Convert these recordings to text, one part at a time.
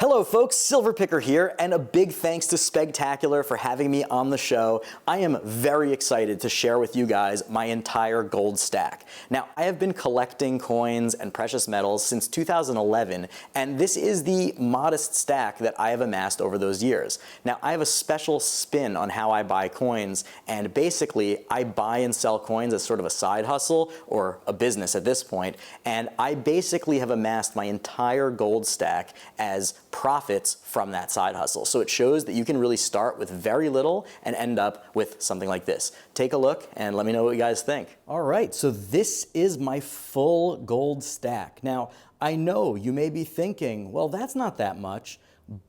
Hello folks, Silverpicker here, and a big thanks to Spegtacular for having me on the show. I am very excited to share with you guys my entire gold stack. Now, I have been collecting coins and precious metals since 2011, and this is the modest stack that I have amassed over those years. Now, I have a special spin on how I buy coins, and basically, I buy and sell coins as sort of a side hustle, or a business at this point, and I basically have amassed my entire gold stack as profits from that side hustle. So it shows that you can really start with very little and end up with something like this. Take a look and let me know what you guys think. All right, so this is my full gold stack. Now, I know you may be thinking, well, that's not that much,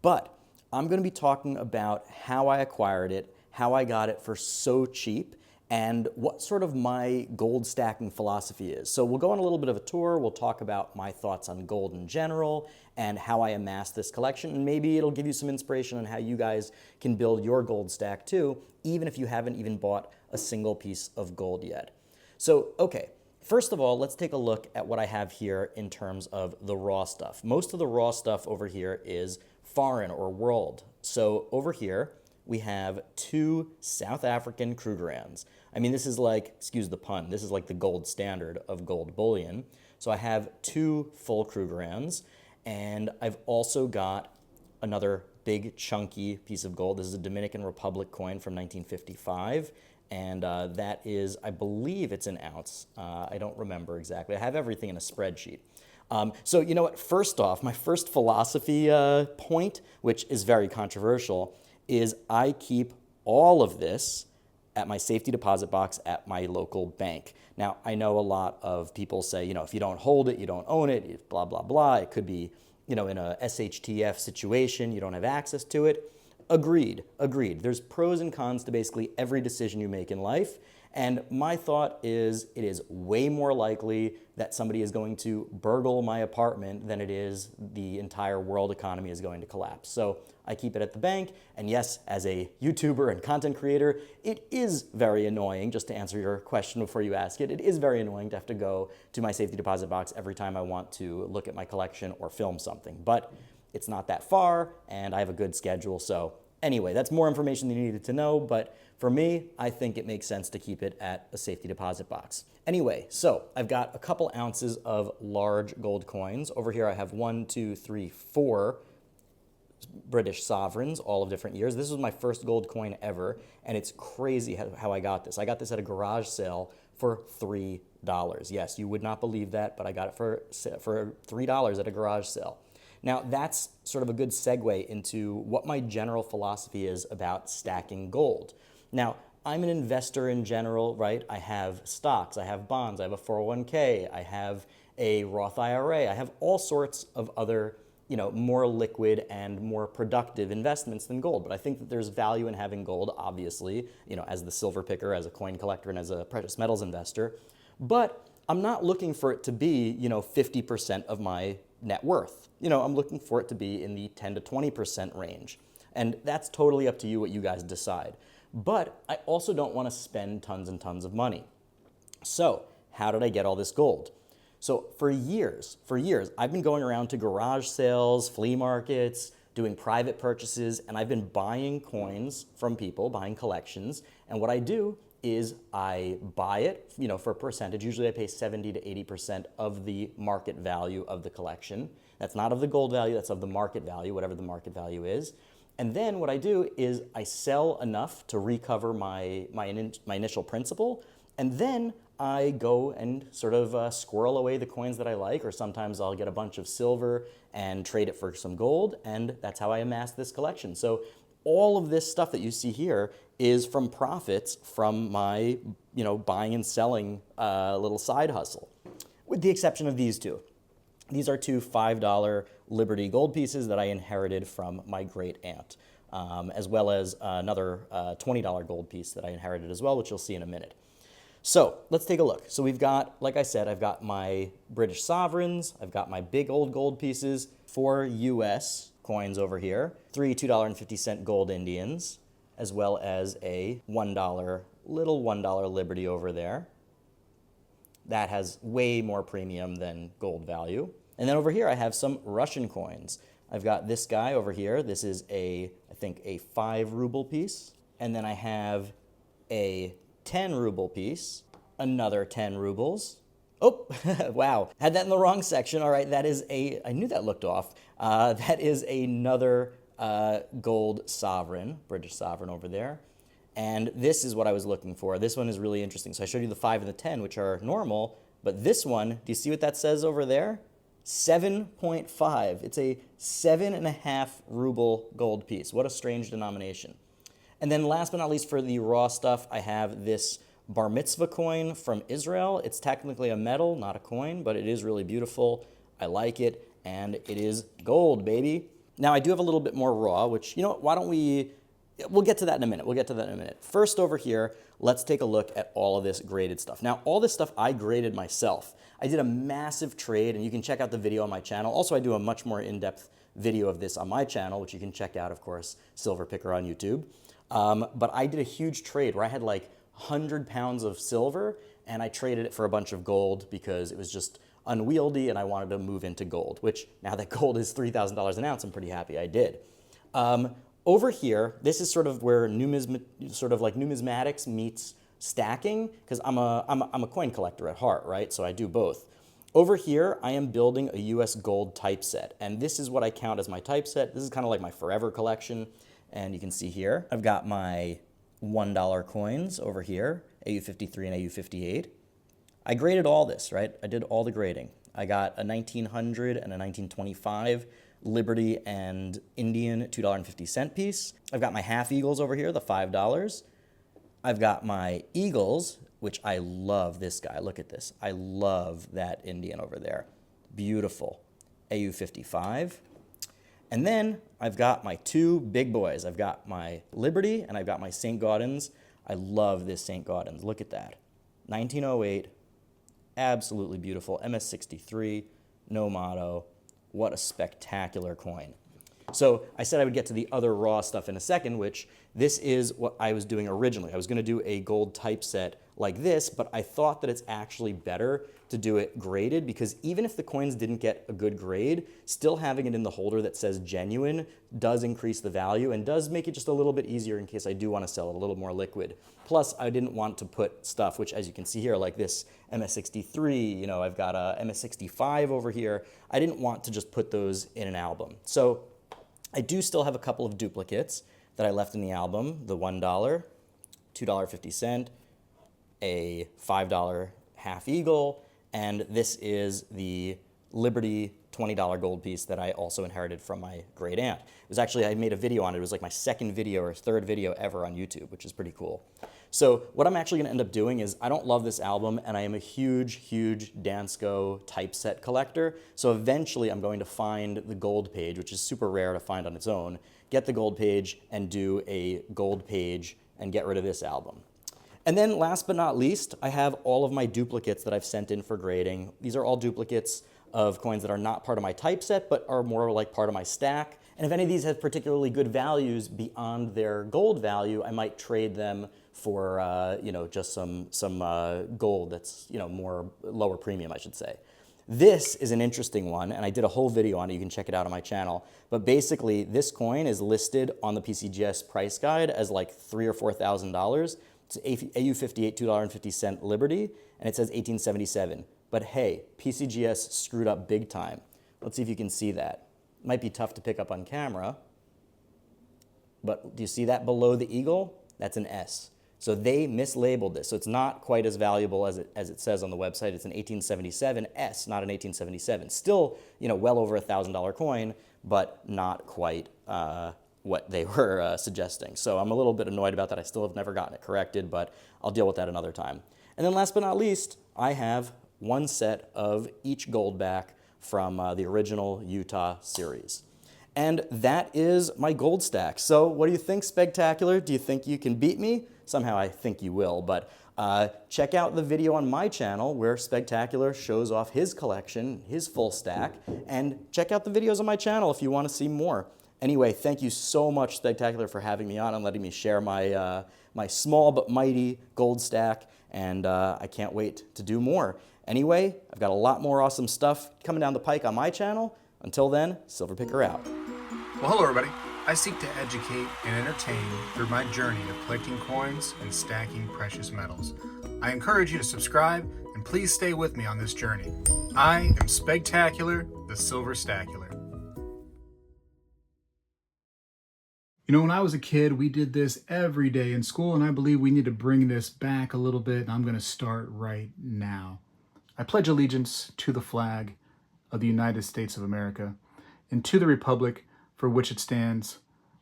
but I'm going to be talking about how I acquired it, how I got it for so cheap, and what sort of my gold stacking philosophy is. So we'll go on a little bit of a tour, we'll talk about my thoughts on gold in general and how I amassed this collection, and maybe it'll give you some inspiration on how you guys can build your gold stack too, even if you haven't even bought a single piece of gold yet. So, okay, first of all, let's take a look at what I have here in terms of the raw stuff. Most of the raw stuff over here is foreign or world. So over here, we have 2 South African Krugerrands. I mean, this is like, excuse the pun, this is like the gold standard of gold bullion. So I have 2 full Krugerrands, and I've also got another big chunky piece of gold. This is a Dominican Republic coin from 1955, and that is, I believe it's an ounce. I don't remember exactly. I have everything in a spreadsheet. So you know what, first off, my first philosophy point, which is very controversial, is I keep all of this at my safety deposit box at my local bank. Now, I know a lot of people say, you know, if you don't hold it, you don't own it, blah, blah, blah. It could be, you know, in a SHTF situation, you don't have access to it. Agreed, agreed. There's pros and cons to basically every decision you make in life. And my thought is it is way more likely that somebody is going to burgle my apartment than it is the entire world economy is going to collapse. So I keep it at the bank. And yes, as a YouTuber and content creator, it is very annoying, just to answer your question before you ask it, it is very annoying to have to go to my safety deposit box every time I want to look at my collection or film something. But it's not that far, and I have a good schedule. So anyway, that's more information than you needed to know, but for me, I think it makes sense to keep it at a safety deposit box. Anyway, so I've got a couple ounces of large gold coins. Over here I have 1, 2, 3, 4 British sovereigns, all of different years. This was my first gold coin ever, and it's crazy how I got this. I got this at a garage sale for $3. Yes, you would not believe that, but I got it for $3 at a garage sale. Now, that's sort of a good segue into what my general philosophy is about stacking gold. Now, I'm an investor in general, right? I have stocks, I have bonds, I have a 401k, I have a Roth IRA, I have all sorts of other, you know, more liquid and more productive investments than gold. But I think that there's value in having gold, obviously, you know, as the silver picker, as a coin collector, and as a precious metals investor. But I'm not looking for it to be, you know, 50% of my net worth. You know, I'm looking for it to be in the 10 to 20% range. And that's totally up to you what you guys decide. But I also don't want to spend tons and tons of money. So how did I get all this gold? So for years, I've been going around to garage sales, flea markets, doing private purchases, and I've been buying coins from people, buying collections. And what I do is I buy it, you know, for a percentage. Usually I pay 70 to 80% of the market value of the collection. That's not of the gold value, that's of the market value, whatever the market value is. And then what I do is I sell enough to recover my initial principal, and then I go and sort of squirrel away the coins that I like, or sometimes I'll get a bunch of silver and trade it for some gold, and that's how I amass this collection. So all of this stuff that you see here is from profits from my, you know, buying and selling little side hustle, with the exception of these two. These are 2 $5 Liberty gold pieces that I inherited from my great aunt, as well as another $20 gold piece that I inherited as well, which you'll see in a minute. So let's take a look. So we've got, like I said, I've got my British sovereigns, I've got my big old gold pieces, 4 US coins over here, 3 $2.50 gold Indians, as well as a little $1 Liberty over there. That has way more premium than gold value. And then over here I have some Russian coins. I've got this guy over here. This is I think a 5 ruble piece. And then I have a 10 ruble piece, another 10 rubles. Oh, wow, had that in the wrong section. All right, that is I knew that looked off. That is another gold sovereign, British sovereign over there. And this is what I was looking for. This one is really interesting. So I showed you the 5 and the 10, which are normal, but this one, do you see what that says over there? 7.5. It's a 7.5 ruble gold piece. What a strange denomination. And then last but not least, for the raw stuff, I have this bar mitzvah coin from Israel. It's technically a metal, not a coin, but it is really beautiful. I like it, and it is gold, baby. Now, I do have a little bit more raw, which, you know what, why don't we'll get to that in a minute. We'll get to that in a minute. First, over here, let's take a look at all of this graded stuff. Now, all this stuff I graded myself. I did a massive trade, and you can check out the video on my channel. Also, I do a much more in-depth video of this on my channel, which you can check out, of course, Silverpicker on YouTube. But I did a huge trade where I had like 100 pounds of silver, and I traded it for a bunch of gold because it was just unwieldy, and I wanted to move into gold, which now that gold is $3,000 an ounce, I'm pretty happy I did. Over here, this is sort of where numismatics meets stacking, because I'm a coin collector at heart, right? So I do both. Over here, I am building a US gold typeset, and this is what I count as my typeset. This is kind of like my forever collection, and you can see here, I've got my $1 coins over here, AU53 and AU58. I graded all this, right? I did all the grading. I got a 1900 and a 1925 Liberty and Indian $2.50 piece. I've got my half eagles over here, the $5. I've got my eagles, which I love this guy. Look at this. I love that Indian over there. Beautiful. AU55. And then I've got my 2 big boys. I've got my Liberty and I've got my St. Gaudens. I love this St. Gaudens. Look at that. 1908. Absolutely beautiful. MS63. No motto. What a spectacular coin. So I said I would get to the other raw stuff in a second, which this is what I was doing originally. I was going to do a gold typeset like this, but I thought that it's actually better to do it graded, because even if the coins didn't get a good grade, still having it in the holder that says genuine does increase the value and does make it just a little bit easier in case I do want to sell it a little more liquid. Plus, I didn't want to put stuff, which as you can see here, like this MS63, you know, I've got a MS65 over here. I didn't want to just put those in an album. So I do still have a couple of duplicates that I left in the album, the $1, $2.50, a $5 half eagle, and this is the Liberty $20 gold piece that I also inherited from my great aunt. It was actually, I made a video on it. It was like my second video or third video ever on YouTube, which is pretty cool. So what I'm actually going to end up doing is, I don't love this album, and I am a huge, huge Dansko typeset collector. So eventually I'm going to find the gold page, which is super rare to find on its own, get the gold page and do a gold page and get rid of this album. And then last but not least, I have all of my duplicates that I've sent in for grading. These are all duplicates of coins that are not part of my typeset, but are more like part of my stack. And if any of these have particularly good values beyond their gold value, I might trade them for you know, just some gold that's, you know, more lower premium, I should say. This is an interesting one, and I did a whole video on it. You can check it out on my channel. But basically, this coin is listed on the PCGS price guide as like $3,000 or $4,000. It's AU58 $2.50 Liberty, and it says 1877. But hey, PCGS screwed up big time. Let's see if you can see that. Might be tough to pick up on camera, but do you see that below the eagle? That's an S. So they mislabeled this. So it's not quite as valuable as it says on the website. It's an 1877 S, not an 1877. Still, you know, well over $1,000 coin, but not quite what they were suggesting. So I'm a little bit annoyed about that. I still have never gotten it corrected, but I'll deal with that another time. And then last but not least, I have one set of each gold back from the original Utah series. And that is my gold stack. So what do you think, Spegtacular? Do you think you can beat me? Somehow I think you will, but check out the video on my channel where Spegtacular shows off his collection, his full stack, and check out the videos on my channel if you want to see more. Anyway, thank you so much, Spegtacular, for having me on and letting me share my, my small but mighty gold stack, and I can't wait to do more. Anyway, I've got a lot more awesome stuff coming down the pike on my channel. Until then, Silverpicker out. Well, hello everybody. I seek to educate and entertain through my journey of collecting coins and stacking precious metals. I encourage you to subscribe and please stay with me on this journey. I am Spegtacular, the Silverstacular. You know, when I was a kid, we did this every day in school, and I believe we need to bring this back a little bit, and I'm going to start right now. I pledge allegiance to the flag of the United States of America and to the republic for which it stands,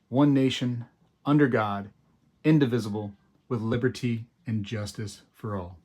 one nation, under God, indivisible, with liberty and justice for all.